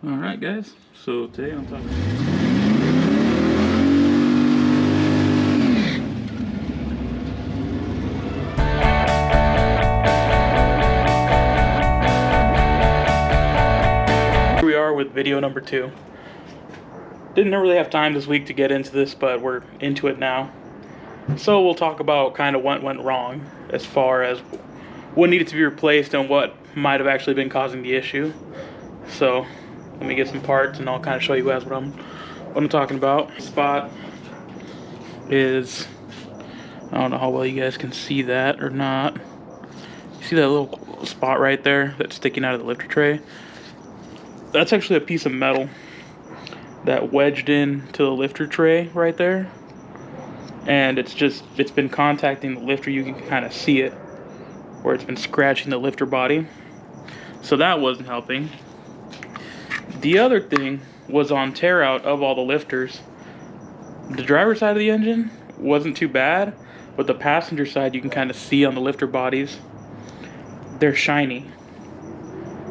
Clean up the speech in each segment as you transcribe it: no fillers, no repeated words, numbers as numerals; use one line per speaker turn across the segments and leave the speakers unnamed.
Alright guys, so today I'm talking here we are with video number 2. Didn't really have time this week to get into this, but we're into it now. So we'll talk about kind of what went wrong as far as what needed to be replaced and what might have actually been causing the issue. So let me get some parts and I'll kind of show you guys what I'm talking about. Spot is, I don't know how well you guys can see that or not. You see that little spot right there that's sticking out of the lifter tray? That's actually a piece of metal that wedged into the lifter tray right there. And it's been contacting the lifter. You can kind of see it where it's been scratching the lifter body. So that wasn't helping. The other thing was on tear out of all the lifters. The driver's side of the engine wasn't too bad, but the passenger side you can kind of see on the lifter bodies, they're shiny.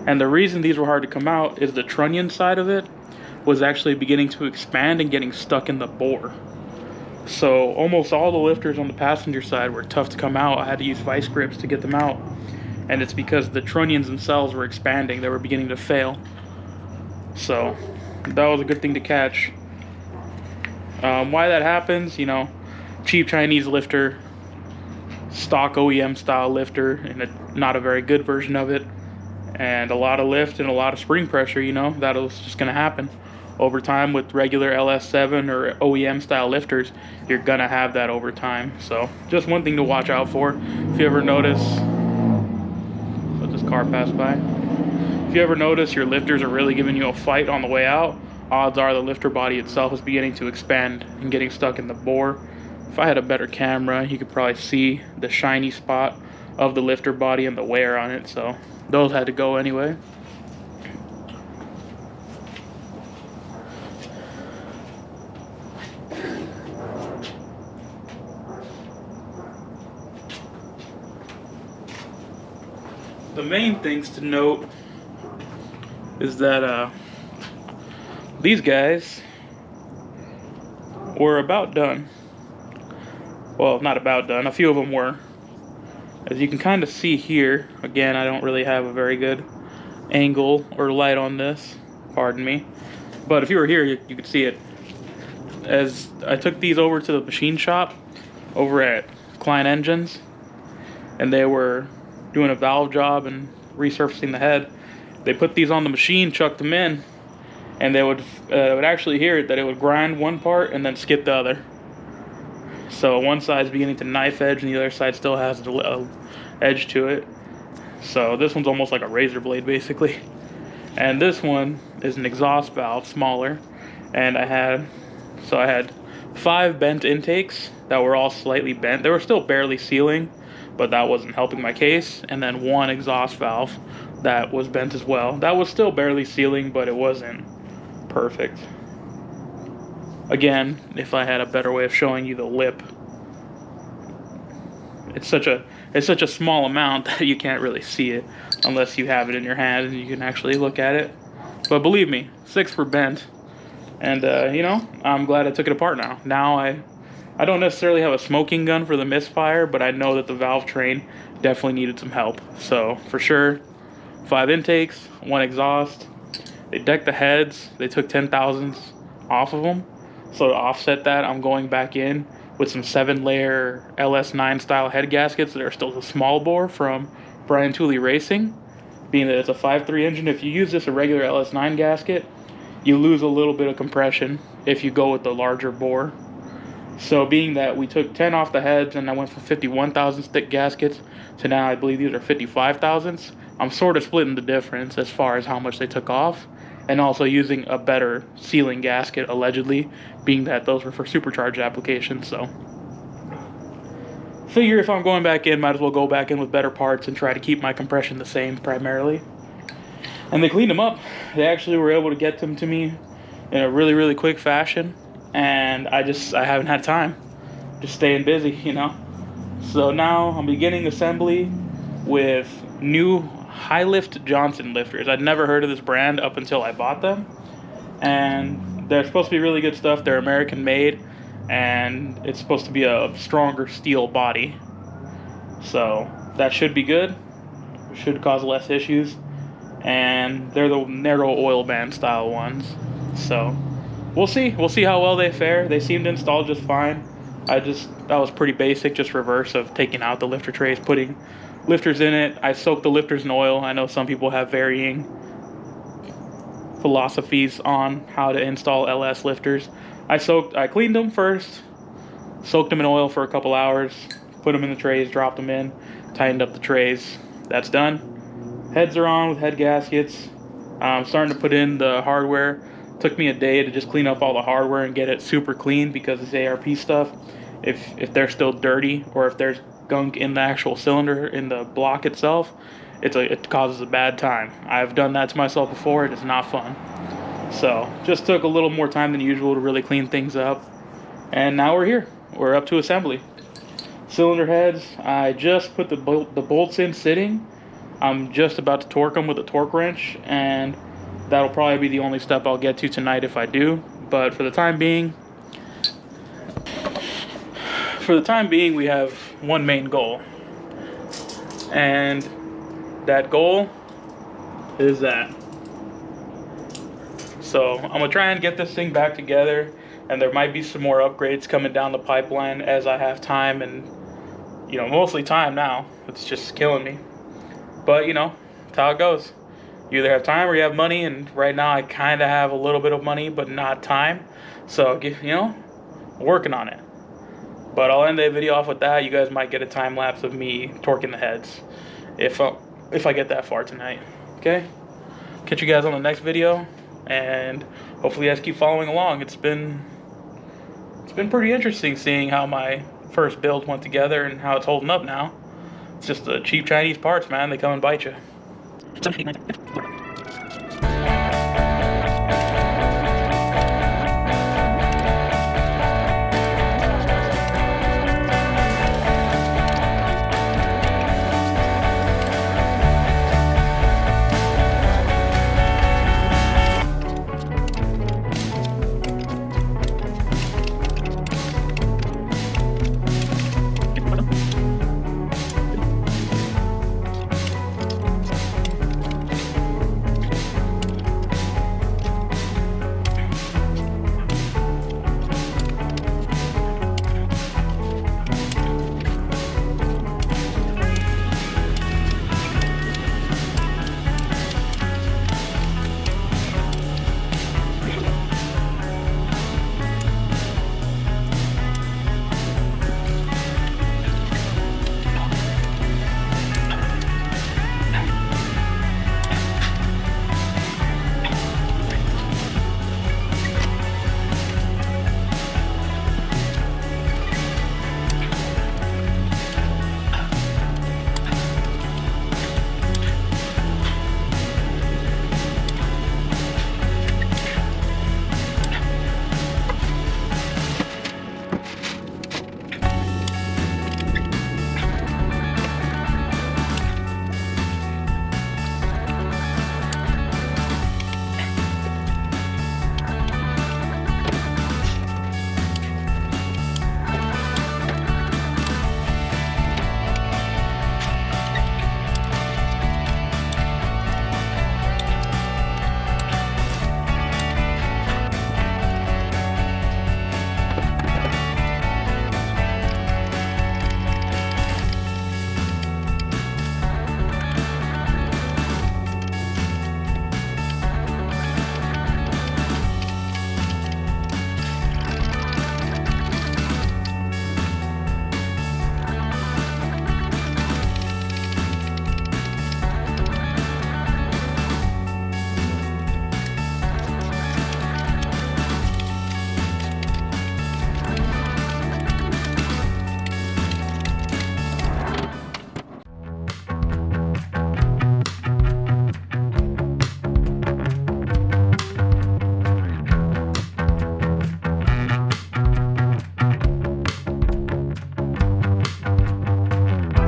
And the reason these were hard to come out is the trunnion side of it was actually beginning to expand and getting stuck in the bore. So almost all the lifters on the passenger side were tough to come out. I had to use vice grips to get them out. And it's because the trunnions themselves were expanding. They were beginning to fail. So that was a good thing to catch. Why that happens, you know, cheap Chinese lifter, stock OEM style lifter, and not a very good version of it, and a lot of lift and a lot of spring pressure, you know, that was just going to happen. Over time with regular LS9 or OEM style lifters, you're going to have that over time. So just one thing to watch out for. If you ever notice, let this car pass by. If you ever notice your lifters are really giving you a fight on the way out, odds are the lifter body itself is beginning to expand and getting stuck in the bore. If I had a better camera, you could probably see the shiny spot of the lifter body and the wear on it. So those had to go anyway. The main things to note is that these guys were about done. Well, not about done, a few of them were. As you can kind of see here, again, I don't really have a very good angle or light on this, pardon me. But if you were here, you could see it. As I took these over to the machine shop over at Klein Engines, and they were doing a valve job and resurfacing the head, they put these on the machine, chucked them in, and they would actually hear it that it would grind one part and then skip the other. So one side's beginning to knife edge and the other side still has the edge to it. So this one's almost like a razor blade basically. And this one is an exhaust valve, smaller, and I had 5 bent intakes that were all slightly bent. They were still barely sealing, but that wasn't helping my case. And then one exhaust valve that was bent as well. That was still barely sealing, but it wasn't perfect. Again, if I had a better way of showing you the lip, it's such a small amount that you can't really see it unless you have it in your hand and you can actually look at it. But believe me, 6 were bent, and you know, I'm glad I took it apart now. Now I don't necessarily have a smoking gun for the misfire, but I know that the valve train definitely needed some help. So for sure, 5 intakes, 1 exhaust. They decked the heads. They took 10 thousandths off of them. So to offset that, I'm going back in with some 7-layer LS9 style head gaskets that are still a small bore from Brian Tooley Racing. Being that it's a 5.3 engine, if you use this a regular LS9 gasket, you lose a little bit of compression if you go with the larger bore. So being that we took 10 off the heads and I went from 51 thousandths thick gaskets to now I believe these are 55 thousandths, I'm sort of splitting the difference as far as how much they took off, and also using a better sealing gasket allegedly, being that those were for supercharged applications. So figure if I'm going back in, might as well go back in with better parts and try to keep my compression the same primarily. And they cleaned them up. They actually were able to get them to me in a really, really quick fashion, and I haven't had time, just staying busy, you know. So now I'm beginning assembly with new High Lift Johnson lifters. I'd never heard of this brand up until I bought them, and they're supposed to be really good stuff. They're American made, and it's supposed to be a stronger steel body, so that should be good. Should cause less issues, and they're the narrow oil band style ones, so we'll see how well they fare. They seem to install just fine. That was pretty basic, just reverse of taking out the lifter trays, putting lifters in it. I soaked the lifters in oil. I know some people have varying philosophies on how to install LS lifters. I cleaned them first, soaked them in oil for a couple hours, put them in the trays, dropped them in, tightened up the trays. That's done. Heads are on with head gaskets. I'm starting to put in the hardware. Took me a day to just clean up all the hardware and get it super clean, because it's ARP stuff. If they're still dirty, or if there's gunk in the actual cylinder, in the block itself, it causes a bad time. I've done that to myself before. It is not fun. So just took a little more time than usual to really clean things up, and now we're here. We're up to assembly. Cylinder heads, I just put the bolts in sitting. I'm just about to torque them with a torque wrench, and that'll probably be the only step I'll get to tonight if I do. But for the time being, we have one main goal, and that goal is that. So I'm gonna try and get this thing back together, and there might be some more upgrades coming down the pipeline as I have time, and mostly time now. It's just killing me, but that's how it goes. You either have time or you have money, and right now I kind of have a little bit of money but not time, so working on it. But I'll end the video off with that. You guys might get a time lapse of me torquing the heads if I get that far tonight. Okay, catch you guys on the next video, and hopefully you guys keep following along. It's been pretty interesting seeing how my first build went together and how it's holding up now. It's just the cheap Chinese parts, man. They come and bite you.